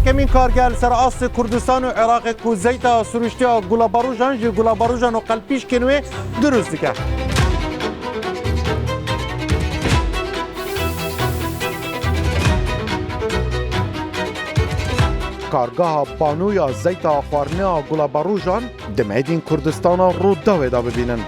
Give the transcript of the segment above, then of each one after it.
یکمین کارگل سر آس کردستان و عراق کو زیتا سروشتی گلاباروژان جی گلاباروژان و قلپیش کنوی درست دکه. کارگاه بانویا زیتا خوارنیا گلاباروژان دمیدین کردستان رو داوی دا ببینن.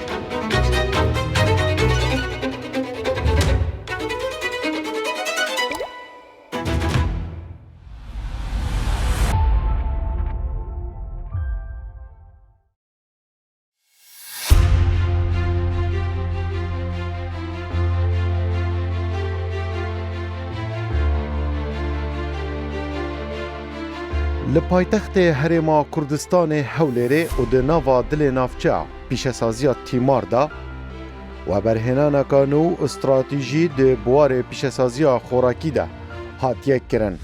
لپایتخت هرما کردستان هولیره و ده ناوا دل نافچه پیشسازی تیمار دا و برهنان کانو استراتیجی ده بوار پیشسازی خوراکی دا هات یک کرن.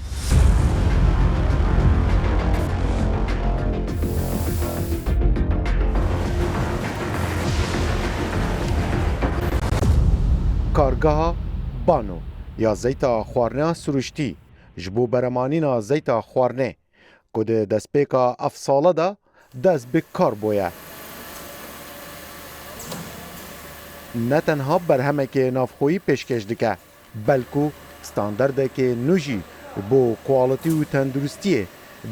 کارگاه بانو یا زیتا خوارنه سروشتی جبو برمانینا زیتا خوارنه که ده دستپیکا افساله ده دست به کار بویه. نه تنها برهمه که نافخویی پیشکش دکه بلکو ستاندرده که نوجی بو کوالیتی و تندرستیه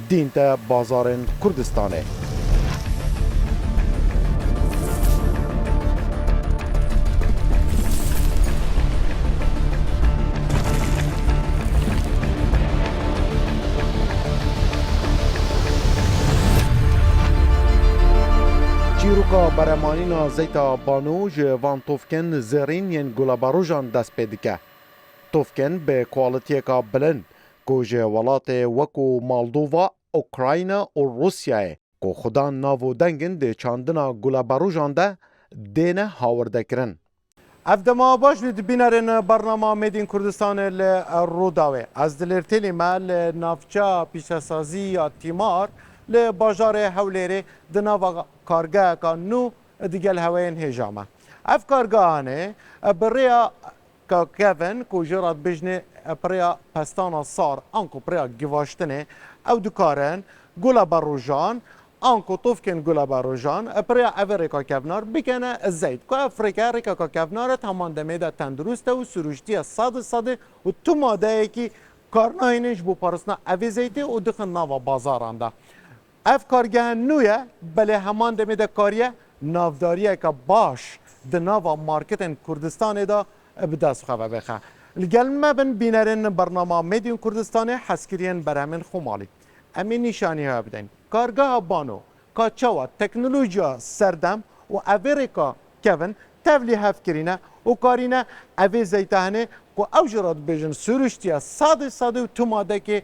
دین تا بازارن کردستانه. چیروکا برمانینا زیتا بانو جوان توفکن زرین ین گلاباروژان دست پیدکه. توفکن به کوالیتی که بلند که جوالات وکو مالدووا، اوکراین و روسیه که خدا ناو دنگن ده چاندنا گلاباروژان ده دینه هاورده کرن. افدما باش لید بینارن برنامه میدین کردستان رو داوه. از دلرتیلی مال نافچه پیشسازی یا تیمار لباجار هولیره دناوا کارگاه که نو دیگل هواین هجامه. اف کارگاهانه بریا که کهون که جرات بجنه بریا پستان صار آنکو بریا گواشتنه او دکارن گلاباروژان آنکو توفکن گلاباروژان بریا افریقا کهونار بکنه زید که افریقا کهونار تمام دمیده تندرسته و سروشتی صد و تو ماده که کارناینش بو پارسنا اوی زیده و دخن ناوا بازارانده. اف کارگاه نویه بله همان دمیده کاریه نافداریه که باش ده ناوا مارکتن کردستان دا بدست خواه بخواه. الگلمه بین بینرین برنامه میدین کردستان حسکرین برامن خومالی. امین نشانی ها بدین. کارگاه بانو، کاچاوا، تکنولوژیا سردم و افریقا کهون تولی هف کرینه و کارینه اوی زیتهنه که او جرات بیجن سروشتیه ساده و تو ماده که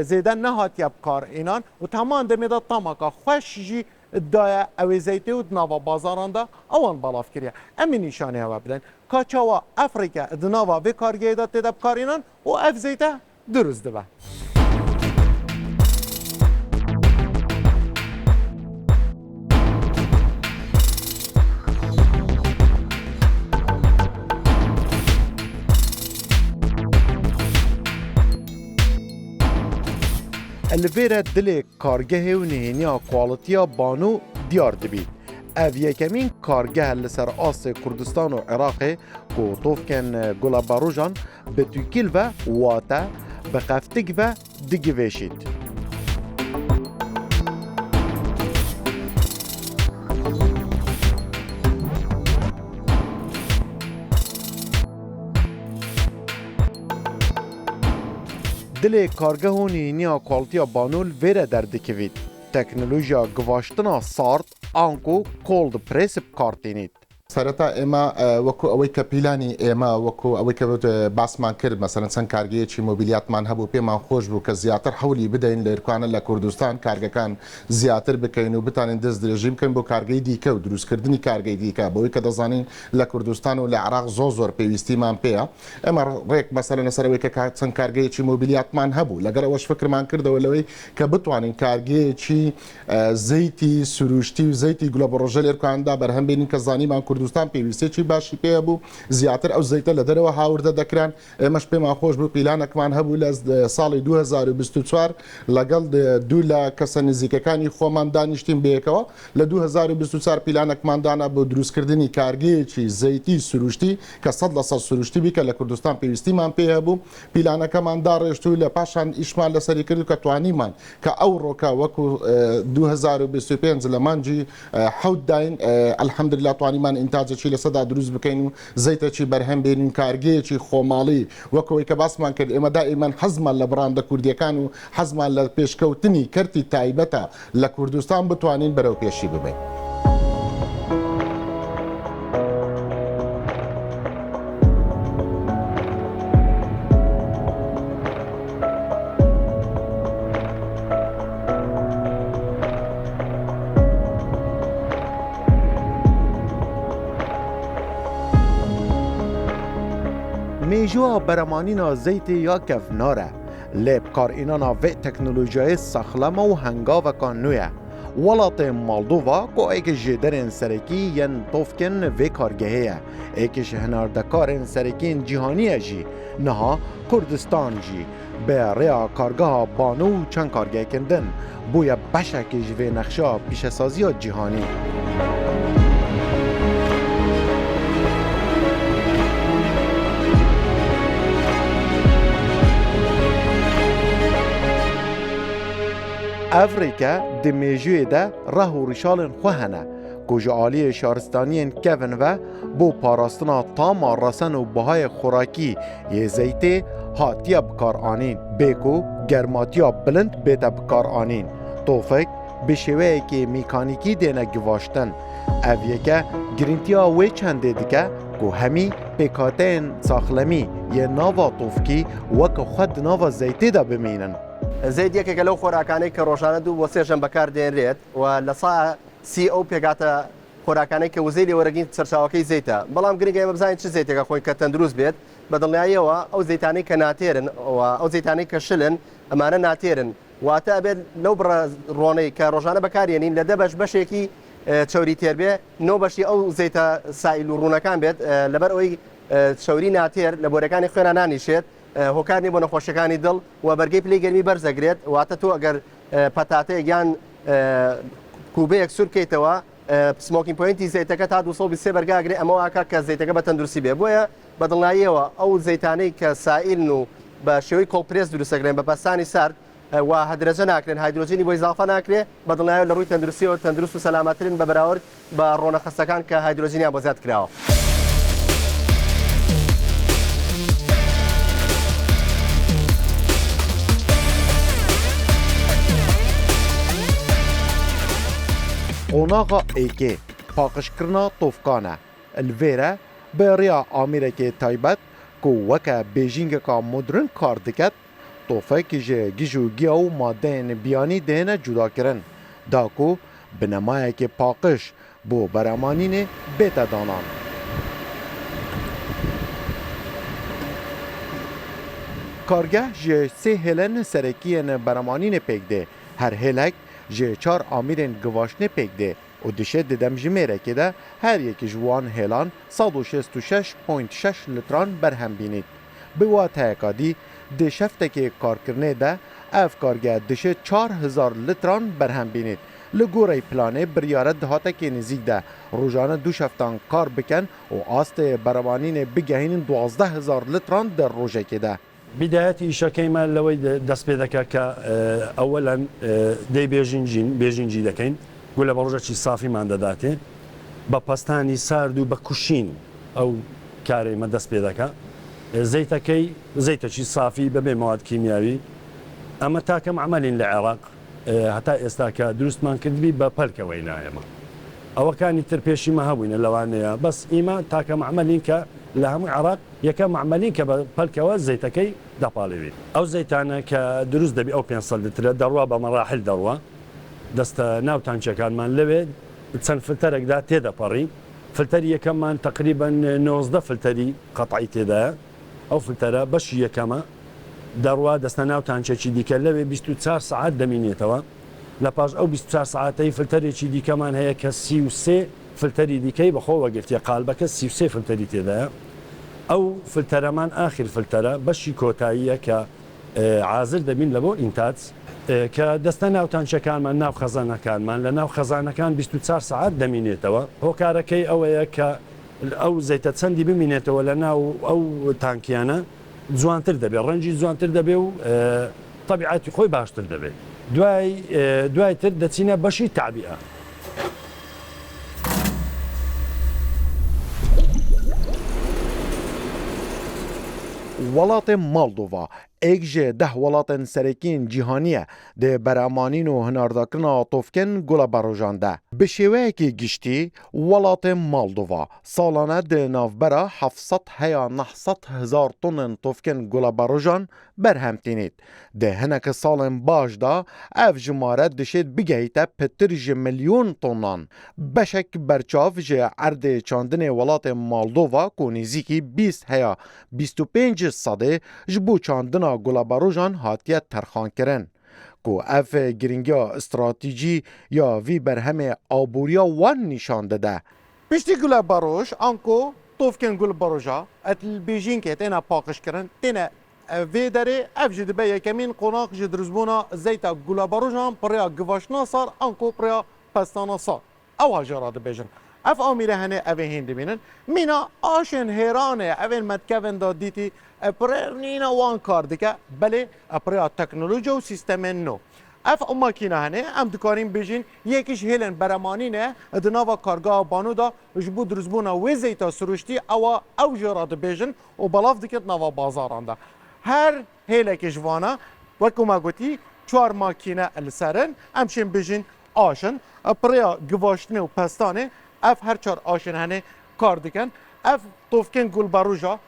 زیدن نهات یاب کار اینان و تمام دمیده تاماکا خوشی دایا اویزیتی و دناوا بازاران دا اوان بالاف کریه. امین نشانه ها بدن کاچاوا افریقا دناوا و کارگیه دا تدب کار اینان و افزیته درست ده. الویره دل کارگه و نهینیا کوالیتیا بانو دیار دبید. او یکمین کارگه لسر آس کردستان و عراق که توفکن گلاباروژان به توکیل و واتا به قفتگ و دگویشید. دل کارگه و نهینیا کوالیتیا بانول ویره در دکوید. تکنولوژیا گواشتنا سارت آنکو کولد پریس کارتینید. سرتا اما وکو اوی کپیلانی اما وکو اوی کبوت باسمان کرد مثلا سن کارگی چی موبیلیات من هبو پی من خوش بو که زیاتر حولی بدین لرکان لکردستان کارگه کان زیاتر بکین و بتانین دز رژیم کن بو کارگی دیکه و دروس کردنی کارگی دیکه بوی که دزانین لکردستان و لعراق زور پیوستی من پیا اما ریک مثلا سر اوی که سن کارگی چی موبیلیات من هبو لگر اوش فکر من کرد ولوی که بتوانین کارگی چی زیتی سروشتی و زیتی گلوبال روجل لرکان دا برهم بینین که زانی من کوردستان پێویستێکی باشی پێ بوو زیاتر ئەو زەیتە لە دەرەوە هاوردە دەکران ئێمەش پێمان خۆش بوو پیلانێکمان هەبوو لە ساڵی 2024 لەگەڵ دوو لە کەسە نزیکەکانی خۆمان دانیشتین بەیەکەوە لە 2024 پیلانێکماندانا بۆ دروستکردنی کارگەیەکی زەیتی سروشتی کە 100% سروشتی بیکە لە کوردستان پێویستیمان پێ هەبوو پیلانەکەمان داڕێشتووی لە پاشان ئیشمان لەسەری کرد کە توانیمان کە ئەو ڕۆکە وەکو 2025 لە مانجی حەوت داین ئەلحەمدوللا توانیمان ئینتاجێکی لەسەدا دروست بکەین و زەیتێکی بەرهەم بێنین کارگەیەکی خۆماڵی وەکەوەی کە باسمان کرد ئێمە دائیمەن حەزمان لە بڕاندە کوردیەکان و حەزمان لە پێشکەوتنی کەرتی تایبەتە لە کوردستان بتوانین بەرەو پێشی ببین. میجوا برمانینا زیت یا کفناره لب کار اینانا و تکنولوژیای سخلمه و هنگاو کانویه ولات مالدووا کو ایک جدرن سرکی ین توفکن و کارگهیه ایکش هناردکارن سرکین جهانیه جی نها کردستان جی به ریا کارگاه بانو چند کارگه کندن بویا بشکش و نقشا پیشسازی جهانی افریقا دمیجوی ده ره و ریشالن خوهنه کجا عالی شهرستانیین کون و بو پاراستنا تام رسن و بهای خوراکی یه زیته هاتیا بکار آنین بیکو گرماتیا بلند بیتا بکار آنین توفک بشوه که میکانیکی دینه گواشتن اویکه گرینتیا وی چنده دیگه که همی پیکاتین ساخلمی یه ناوا توفکی وک خود ناوا زیته ده بمینن زەیت یەکێکە لەو خۆراکانەی کە ڕۆژانە دوو بۆ سێژەم بەکار دێنرێت و لە سا سی ئەو پێگاتە خۆراکانەی کە وزەی لێوەرەگین سەرچاوەکەی زەیتە بەڵام گرنگە ئێمە بزانین چ زەیتێکە خۆی کە تەندروست بێت بە دڵنیاییەوە ئەو زەیتانەی کە ناتێرن ئەو زەیتانەی کە شلن ئەمانە ناتێرن واتە ئەبێت لەو ڕۆنەی کە ڕۆژانە بەکارێنین لە دەبەش بەشێکی چەوری تێربێ نۆ بەشی ئەو زەیتە سایل و ڕوونەکان بێت لەبەر ئەوی چەوری ناتێر لە بۆرەکانی خوێنە نانیشێت هۆکارنی بۆ نەخۆشیەکانی دڵ و بەرگەی پلەی گەرمی بەرزەگرێت واتە تۆ ئەگەر پەتاتەیەک یان کوبەیەک سوورکەیتەوە سمۆکین پۆینتی زەیتەکە تا 223 بەرگاگرێت ئەمە واکە کە زەیتەکە بە تەندروستی بێ بۆیە بە دڵنیاییەوە ئەو زەیتانەی کە سائیلن و بە شێوەی کۆڵپرێس دروستەکرێن بە پەستانی سارد و هەدرەجە ناکرێن هایدرۆجینی بۆ ئیزافە ناکرێت بە دڵنیاییەوە لە ڕووی تەندروستیەوە تەندروست و سەلامەترن بە بەراورد بە ڕۆنەخەستەکان کە هایدرۆجینیان بۆ زیاد کراوە. قوناغا ایکی پاقشکرنا توفکانه الویره به ریا آمیرکی تایبت که وکه بیجینگ که مدرن کار دکت توفکی جه گیجو گیاو ماده بیانی دهنه جدا کرن داکو بنمایه که پاقش بو برامانین بیتا دانان کارگه جه سه هلن سرکین برامانین پیک ده هر هلک جه 4 آمیرین گواشنه پیک ده و دشه ددم جمیره که ده هر یک جوان هلان 166.6 لتران برهم بینید. به واتای کادی دشفته که کار کرنه ده اف کارگه دشه 4000 لتران برهم بینید. لگوره پلانه بریاره دهاته که نزیک ده روزانه دو شفتان کار بکن و آست برامانین بگهین 12000 لتران در روزه که ده. بداية إشاكيما لوي دست بيدك أولا دي بيجينجي دكين قول بروجة صافي ما عند داته ببستاني ساردو بكوشين أو كاري ما دست بيدك زيتكي زيتشي صافي ببي مواد كيميائي أما تاكم عملين للعراق حتى استاكا دروست مان كدبي ببالك وينايما أو كان يتربيشي ما هوين اللوانية بس إما تاكم عملين ك لهم عراق یەکەم عملین کە بە پەلکەوە زەیتەکەی دەپاڵێوێت ئەو زەیتانە کە دروست دەبی ئەو 500 لترە دەڕوا بە مەراحل دەڕوا دەستە ناو تانچەکانمان لەوێ چەند فلتەرێکدا تێدەپەڕی فلتەری یەکەممان تقریبا 19 فلتەری قەتعی تێدایە ئەو فلتەرە بەشی یەکەمە دەڕوا دەستە ناو تانچێکی دیکە لەوێ 24 ساعت دەمینێتەوە لە پاش ئەو 24 ساعتەی فلتەرێکی دیکەمان هەیە کە 33 فلتەری دیکەی بەخۆ وەگرتیە قالبەکە 33 فلتەری تێدایە ئەو فلتەرەمان ئاخر فلتەرە بەشی کۆتاییە کە عازر دەبین لە بۆ ئینتاج کە دەستە ناو تانچەکانمان ناو خەزانەکانمان لە ناو خەزانەکان 24 ساعت دەمینێتەوە هۆکارەکەی ئەوەیە کە ئەو زەیتە چەندی بمینێتەوە لە ناو ئەو تانکیانە جوانتر دەبێت ڕەنجی جوانتر دەبێ و طبیعەتی خۆی باشتر دەبێت دوای تر دەچینە بەشی تابیە وڵاتێ مالدۆڤا ئێک ji 10 welatên serekîn cîhanî dê beremanîn û hinardakirina tovkên Gula Barojan de. Bi şêweyekî giştî, welatê Maldova salane di navbera 700 heya 900,000 tonên tovkên Gula Barojan berhemtînît. Di hinekî salên baş da ev jimare dişêt bigehîte pitir ji milyon tonan. Beşek berçav ji erdê çandinê welatê Maldova ku nêzîkî 20 heya 25 sedê ji bo çandina Gula Barojan hatiye terxankirin. Ku ev giringiya استراتیجی ya vî berhemê aboriya wan nîşan dide. Piştî Gula Baroj, anko tovkên Gula Baroja et li Bêjîngê têne paqijkirin, têne vê derê ev jî dibe yekemîn qonak ji dirûzbûna zeyta Gula Barojan pirêya givaşina sar anko pirêya pestana sar. Ew jî radibêjin. Ev amîre hene evê hên dibînin. Mîna aşên hêranê evên metkevên da dîtî epirênîna wan kar dike belê epirêya teknoloji û sîstemên nû. Ev makîne hene em dikarin bêjin yekî ji hêlên beremanî ne di nava kargeha Banu da ji bo dirûzbûna wê zeyta siruştî ew jî radibêjin û belav diket nava bazaran de. Her hêlekê ji wana wekû me gotî 4 makîne li serin em şên bêjin aşin pirêya givaştinê û pestanê ev her 4 aşên hene kar dikin. Ev tovkên Gula Baroja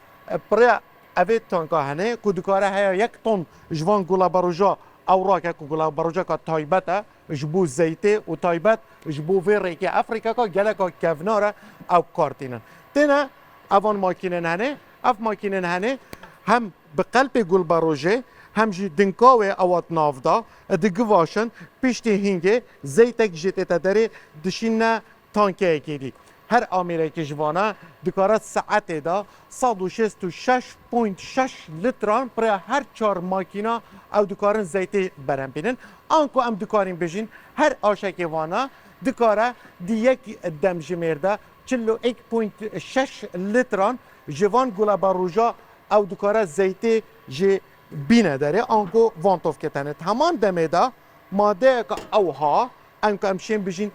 pirêya evê tanka hene ku dikare heya 1 ton ji van Gula Baroja ewrake ku Gula Barojeka taybet e ji bo zeytê û taybet ji bo vê rêkê Efrîkeka geleka kevnar e ew kartînin. Têne evan makînên hene ev makînên hene hem bi qelpê Gula Barojê hem jî dinkawê ewat nav da digivaşin piştî hîngê zeytek jê tête derê dişîne tankeyekê dî. Her amîrekî ji wana dikare saetê da 166.6 litran pirêya her 4 makîna ew dikarin zeytê berhembînin. Anko em dikarin bêjin her aşekê wana dikare di yek demjimêr de 41.6 litran ji van Gula Baroja ew dikare zeytê jê bîne derê anko van tovketene. Heman demê de madeyeka ew ha em ku em şên bijîn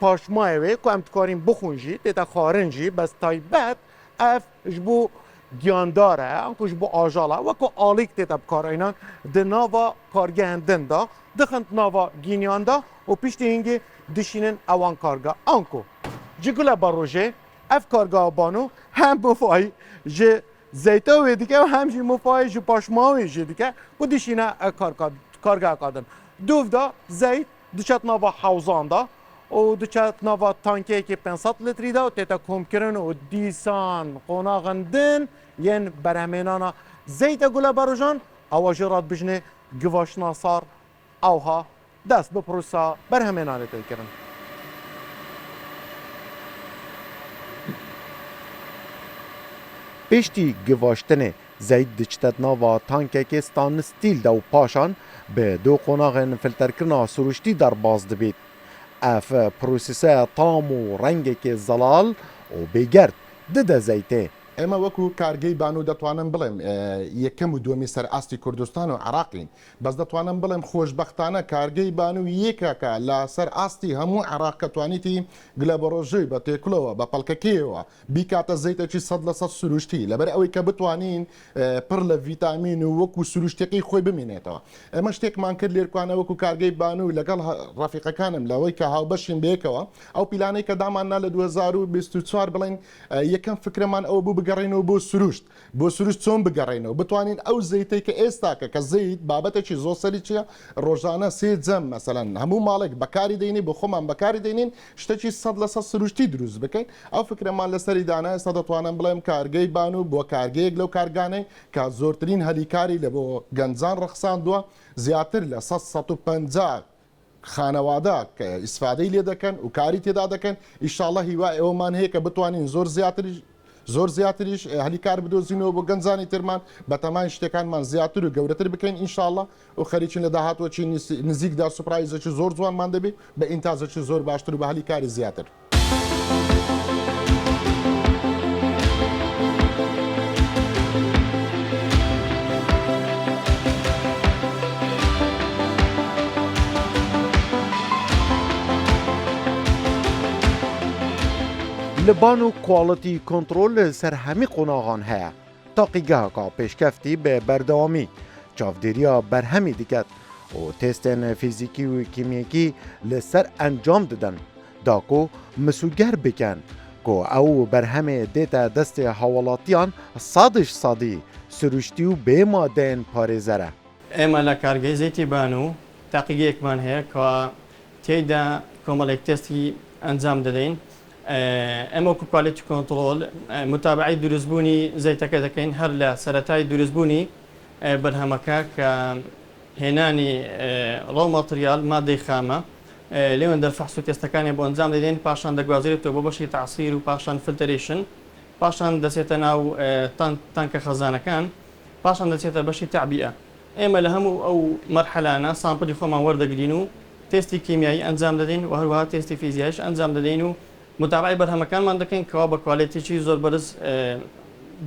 paşmayê wê ku em dikarin bixwin jî tête xwarin jî bes taybet ev ji bo giyandar e anko ji bo ajala wekû alîk tête bikarenan di nava kargehên din da dixin nava gîniyan da û piştî hîngê dişînin ewan karga anko. Ji Gula Barojê ev kargeha Banu hem mufayî ji zeyta wê dike hem jî mufayî ji paşmawê jî dike ku dişîne kargeha kadin. Duv da zeyt diçet nava hewzan da û diçet nava tankeyekê 500 litrî da û tête komkirin û dîsan qonaxin din yên berhemênana zeyta Gula Barojan ewa jî radibêjine givaşina sar ewha dest bi prosa berhemênanê tê kirin. Piştî givaştinê zeyt diçtet nava tankekê stainless stîl de û paşan bi du qonaxên filterkirina siruştî derbas dibêt. Ev prosese tam û rengekê zelal û bêgerd dide zeytê. ئێمە وەکو کارگەی بان و دەتوانم بڵێم یەکەم و دووەمی سەر ئاستی کوردستان و عراقین بەس دەتوانم بڵێم خۆشببختانە کارگەی بان و یەکەکە لە سەر ئاستی هەموو عراق کە توانیتی گلە بەڕۆژەی بە تێکلەوە بە پەلکەکەیەوە بیکاتە زەیتێکی 100% سروشتی لەبەر ئەوەی کە بتوانین پڕ لە ڤیتامین و وەکو سروشتێکی خۆی بمێنێتەوە. ئێمە شتێکمان کرد لێرکوانە وەکو کارگەی بان و لەگەڵ ڕافیقەکانم لەوەی کە هاوبەشین بێکەوە ئەو پیلانەی کە داماننا لە 2024 بڵین یەکەم فکرمان ئەوە بوو بگەڕێنەوە بۆ سروشت چۆن بگەڕێنەوە بتوانین ئەو زەیتەی کە ئێستاکە کە زەیت بابەتێکی زۆر سەری چیە ڕۆژانە سێ جەم مەسەلەن هەموو ماڵێک بەکاری دێنی بۆ خۆمان بەکاری دێنین شتێکی 100% سروشتی دروست بکەین ئەو فکرەمان لەسەری دانا ئێستا دەتوانم بڵێم کارگەی بان و بۆ کارگەیەک لەو کارگانەی کە زۆرترین هەلیکاری لە بۆ گەنجان ڕەخساندووە زیاتر لە 150 خانەوادا کە ئیسفادەی لێ دەکەن و کاری تێدا دەکەن ئیشاءڵڵە هیوای ئەومان هەیە کە بتوانین زۆر زیاتریش هەلیکار بدۆزینەوە بۆ گەنجانی ترمان بە تەمای شتەکانمان زیاتر و گەورەتر بکەین ئینشاءڵڵە و خەریکین لە داهاتوەچی نزیکدا سوپرایزەکی زۆر جوانمان دەبێت بە ئینتازەکی زۆر باشتر و بە هەلیکاری زیاتر. لبان و کوالتی کنترل سر همی قناغان هیا تاقیگه که پیشکفتی به بردوامی چافدیریا بر همی دیگد و تستن فیزیکی و کیمیکی لسر انجام دادن داکو مسوگر بکن که او بر همه دیتا دست حوالاتیان صادی سروشتی و به مادین پارێزەرە. ئێمە لە کارگەی زەیتی بان و تاقیگەیەکمان هەیە کە تێیدا کۆمەڵێک تستی ئەنجام دەدەین. ئەمە وەکو کوالیتی کۆنتڕۆل متابعی دروستبوونی زەیتەکە دەکەین هەر لە سەرەتای دروستبوونی بەرهەمەکە کە هێنانی ڕۆ ماتریال مادەی خامە لێوەن دەرفەحس و تێستەکانی بۆ ئەنجام دەدەین پاشان دەگوازرێتەوە بۆ بەشی تەعسیر و پاشان فلترێشن پاشان دەچێتە ناو تانکە خەزانەکان پاشان دەچێتە بەشی تەعبیئە. ئێمە لە هەموو ئەو مەرحەلانە سامپڵی خۆمان وەردەگرین و تێستی کیمیایی ئەنجام دەدەین و هەروەها تێستی فیزیایش ئەنجام دەدەین و متابعی بەرهەمەکانمان دەکەین کەوا بە کوالیتیی زۆر بەرز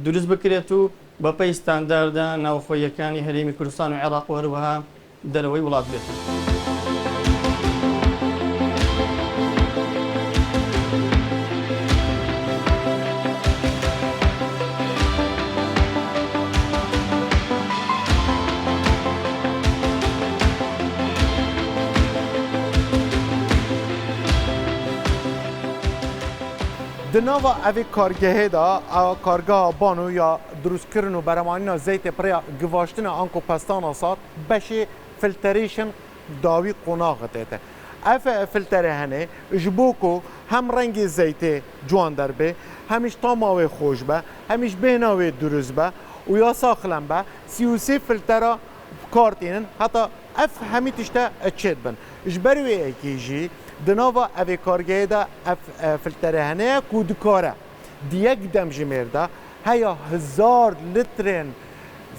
دروست بکرێت و بەپەی ستانداردا ناوخۆیەکانی هەرێمی کوردستان و عێراق و هەروەها دەرەوەی وڵات بێتن. دناوا اوی کارگاه دا کارگاه بانو یا دروست کردن و برمانینا زیت پریا گواشتن آنکو پستان آساد بشه فلتریشن داوی قناغ دیده اف فلتره هنه جبوکو هم رنگ زیت جوان در به همیش تاماوی خوش به همیش بیناوی دروست به و یا ساخلن به 33 فلتره کارتینن حتی اف همی تشتا چید بن اجبروی ایکیجی دناوا اوی کارگاه دا فلتره هنه کودکاره دیگ دم جمیر هیا 1000 لیترین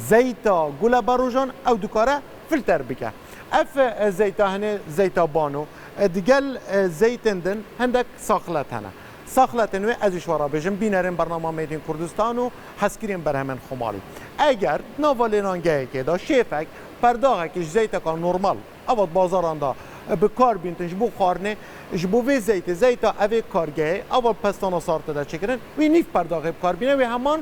زیتا گولا باروجان او دکاره فلتر بکه اف زیتا هنه زیتا بانو دیگل زیتن دن هندک ساخلت هنه ساخلت نوی ازش ورا بجم بینرین برنامه میدین کردستان و حسکرین بر همین خمالی اگر ناوالینانگه که دا شیفک پرداغه که زیتا که نورمال اواد بازاران دا به کار بینتن جبو خارنه جبو وی زیتا اوی کارگاه اول پستانا سارت دا چکرن وی نیف پرداغه بکار بینه وی همان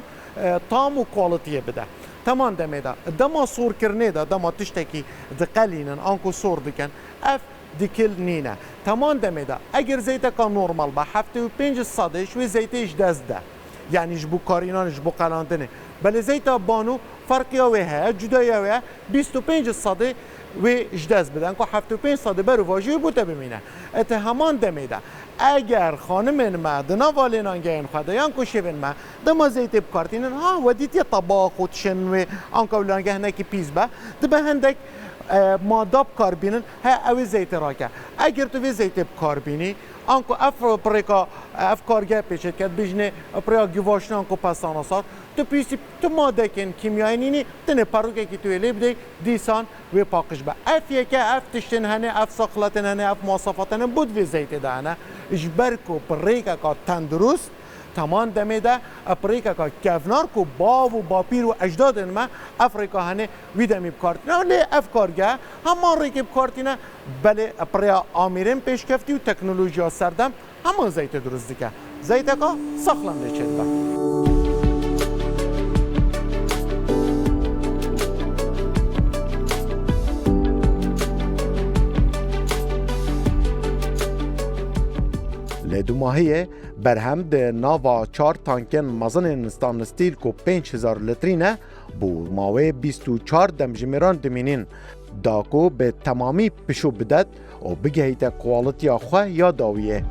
تام و کوالیتیه بده تمام دمه دا دما سور کرنه دا دما تشتکی دقلینن آنکو سور دکن اف دیکل نینه تمام دمه دا اگر زیتا که نورمال با 75 صدش وی زیتش دست ده یعنی جبو کارینان جبو قلاندنه بله زیتا بانو فرقی اوه ها جدایی اوه 25 صده و اجداز بدن که 75 صده برو واجی بوده بمینه ات همان دمیده اگر خانم ما دنا والینان گین خدا یان کو شون ما دما زیت بکارتینن ها ودیت طباخ و تشن و آنکا ولان گهنه کی پیز با دبه هندک ماداب کاربینن ها اوی زیت راکه اگر تو وی زیت بکاربینی آنکو اف پرکا اف کارگاه پیشت کرد بجنه پریا گواشن آنکو پستان آساد تو پیسی تو ماده کن کیمیایی نینی تنه پروکه کی توی لیب دی دیسان و پاکش با اف یکه اف تشتن هنه اف ساخلاتن هنه اف مواصفاتن بود وی زیت دهنه اجبرکو پریکا کا تندرست تمام دمیده افریقا کا کفنار کو با و باپیر و اجداد ما افریقا هنه ویدمی بکارتینه ولی افکارگه همان ریکی بکارتینه بله پریا آمیرین پیشکفتی و تکنولوژیا سردم همان زیت درست دیگه زیت کا ساخلم دیچید با لدو ماهیه برهم ده ناوا 4 تانکن مزن نستان ستیل کو 5000 لیترینه بو ماوی 24 دمجمیران دمینین داکو به تمامی پشو بدد و بگهیت کوالیتی خواه یا داویه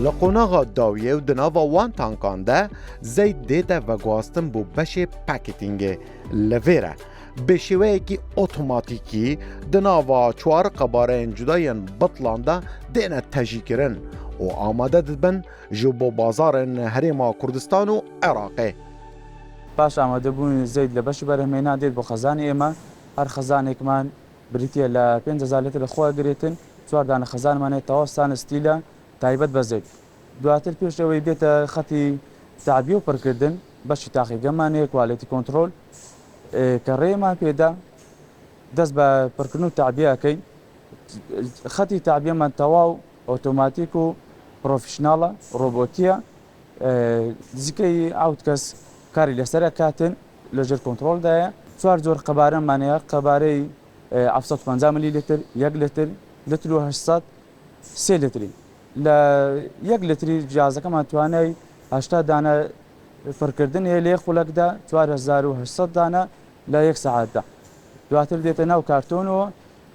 لقوناغا داویه و دناوا وان تانکان ده زید دیتا و گواستن بو بشه پاکتینگه لویره به شیوه که اتوماتیکی دناوا چوار قباره جداین بطلانده دینه تجی کرن و آماده دبن جو بو بازار هریما کردستان و عراقه. باش ئامادە بوون زەید لە بەش بەرهمێنا دێت بۆ خەزانی ئێمە هەر خەزانێکمان بریتە لە 5,000 لتر لەخوا گرێتن 4 دانە خەزانمانێت تەواستانە ستیلە تایبەت بە زەید دواتر پێش ئەوەی بێتە خەتی تعبیە و پڕکردن بەشی تاقیگەمانەیە کوالیتی کۆنتڕۆل کە ڕێمان پێدا دەست بە پڕکردن و تعبیەکەین خەتی تعبیەمان تەواو ئۆتۆماتیک و پرۆفیشناڵە ڕۆبۆتیە نزیکەی ئاوت کەس کاری لەسەر کاتن لەژێر کۆنتڕۆلدایە 4 جۆر قەبارەمانەیە قەبارەی 750 ملی لتر 1 لتر لتر و 800 3 لتری لە 1 لتری جیازەکەمان توانای 80 دانە پڕکردن هەیە لە یەک خولەکدا 4800 دانە لە یەک سەعاتدا دواتر دێتە ناو کارتۆنەوە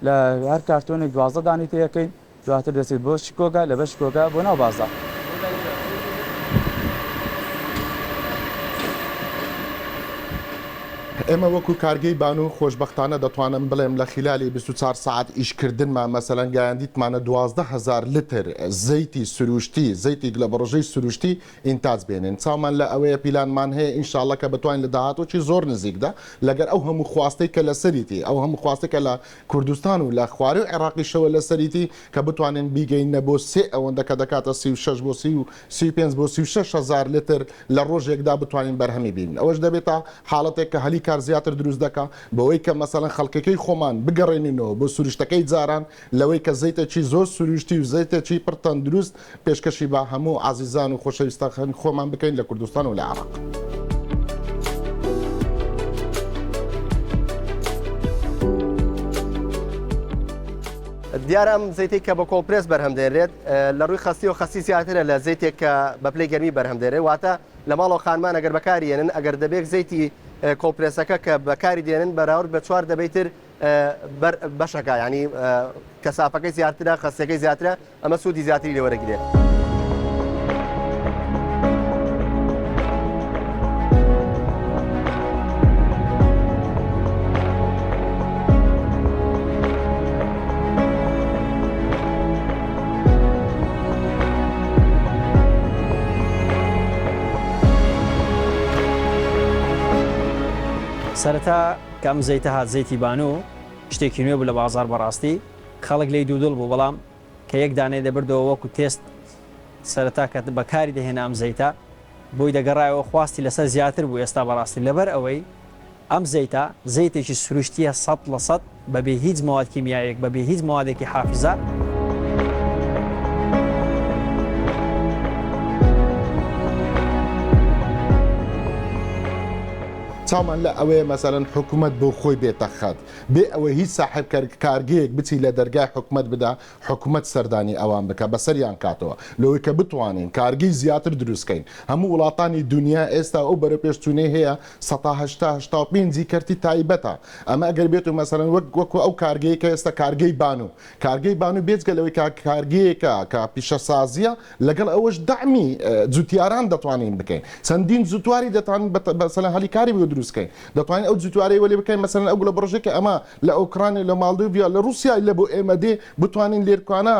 لە هەر کارتۆنێک 12 دانی تێیەکەین دواتر دەچێت بۆ شیکۆگا لە بەش شیکۆگا بۆ ناو بازار. ئێمە وەکو کارگەی بان و خۆشببختانە دەتوانم بڵێم لە خلالی 24 ساعت ئیشکردنمان مەسەلەن گایاندیتمانە 12,000 لتر زەیتی سروشتی زەیتی گلە بەڕۆژەی سروشتی ئینتاج بێنن چاومان لە ئەوەیە پیلانمان هەیە ئینشاءڵڵە کە بتوانین لە داهاتوەکی زۆر نزیکدا لەگەر ئەو هەموو خواستەی کە لە سەریتی ئەو هەموو خواستێکە لە کوردستان و لە خوارێ و عێراقیشەوە لە سەریتی کە بتوانین بیگەینە بۆ سێ ئەوەندە کە دەکاتە 36 بۆ 35 بۆ 36,000 لتر لە ڕۆژێکدا بتوانین بەرهەمی بین ئەوەش دەبێتە حاڵەتێک کە هەلی کار زیاتر دروست دەکا بەوەی کە مەسەڵەن خەڵکەکەی خۆمان بگەڕێنینەوە بۆ سروشتەکەی جاران لەوەی کە زەیتێکی زۆر سروشتی و زەیتێکی پڕتەن دروست پێشکەشی بە هەموو عزیزان و خۆشەویستان خۆمان بکەین لە کوردستان و لە عێراق. دیارە ئەم زەیتێک کە بە کۆڵپرێس بەرهەم دێنرێت لە ڕووی خەستی و خەستی زیاترە لە زەیتێک کە بە پلەی گەرمی بەرهەم دێنێت واتە لە ماڵەوە خانمان ئەگەر بەکارێنن ئەگەر دەبێت زەیتی کۆڵپرێسەکە کە بەکاری دێنن بەراورد بە 4 دەبێتتر بەشەکە ینی کەسافەکەی زیاترە خەستەکەی زیاترە ئەمە سوودی زیاتری لێوەرەگرێت. سەرەتا کەم زەیتە هات زەیتی بانوو شتێکی نوێ بوو لە بازار بەڕاستی خەڵک لی دوودڵ بوو بەڵام کە یەک دانەی دەبردەوە وەکو تێست سەرەتا کە بەکاری دەهێنا ئەم زەیتە بۆی دەگەڕایەوە خواستی لەسەر زیاتر بوو ئێستا بەڕاستی لەبەر ئەوەی ئەم زەیتە زەیتێکی سروشتیە 100% بەبێ هیچ مواد کیمیایەک بەبێ هیچ موادێکی حافزە چاومان لە ئەوەیە مەسەلەن حکوومەت بۆ خۆی بێتە خەت بێ ئەوە هیچ ساحب کارگەیەک بچی لە دەرگای حکوومەت بدا حکوومەت سەردانی ئەوان بکە بەسەریان کاتەوە لەوەی کە بتوانین کارگەی زیاتر دروستکەین هەموو وڵاتانی دنیا ئێستا ئەو بەرە پێشچوونەی هەیە 1970 کەرتی تایبەتە ئەمە ئەگەر بێت و مەسەلەن وەکو ئەو کارگەی کە ئێستا کارگەی بانوو بێجگەلەوەی کارگەیەکە کە پیشەسازیە لەگەڵ ئەوەش دامی جوتیاران دەتوانین بکەین چەندین جوتواری دەتوانین بەسەلەن هەلیکاری بۆ دروستکەین دەتوانین ئەو جوتوارەی وەلێ بکەین مەسەلەن ئەو گوڵە بڕۆژێکە ئەمە لە ئۆکرانی لە ماڵدۆڤیا لە رووسیا لە بۆ ئێمە دێ بتوانین لێرکوانە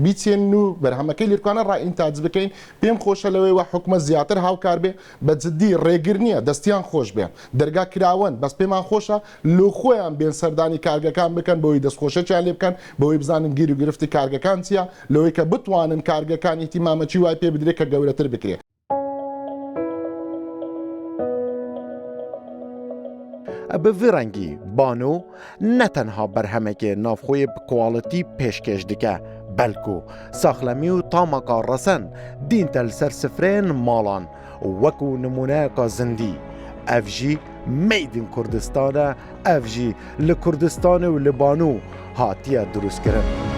بیچێن و بەرهەمەکەی لێرکوانە ڕائینتاج بکەین پێم خۆشە لەوەی وە حکومە زیاتر هاوکار بێ بە جددی ڕێگر نییە دەستیان خۆش بێ دەرگا کراون بەس پێمان خۆشە لۆ خۆیان بێن سەردانی کارگەکان بکەن بەوەی دەستخۆشەیان لێ بکەن بەوەی بزانن گیر و گرفتی کارگەکان چییە لەوەی کە بتوانن کارگەکان ئیتیمامەچی وای پێ بدرێت کە گەورەتر بکرێت. به ورنگی بانو نه تنها برهمک نافخوی بکوالتی پیشکش دکه بلکو ساخلمی و تامکا رسن دین تل سرسفرین مالان وکو نمونه کا زندی افجی میدین کردستانه افجی لکردستان و لبانو هاتیه درست کرن.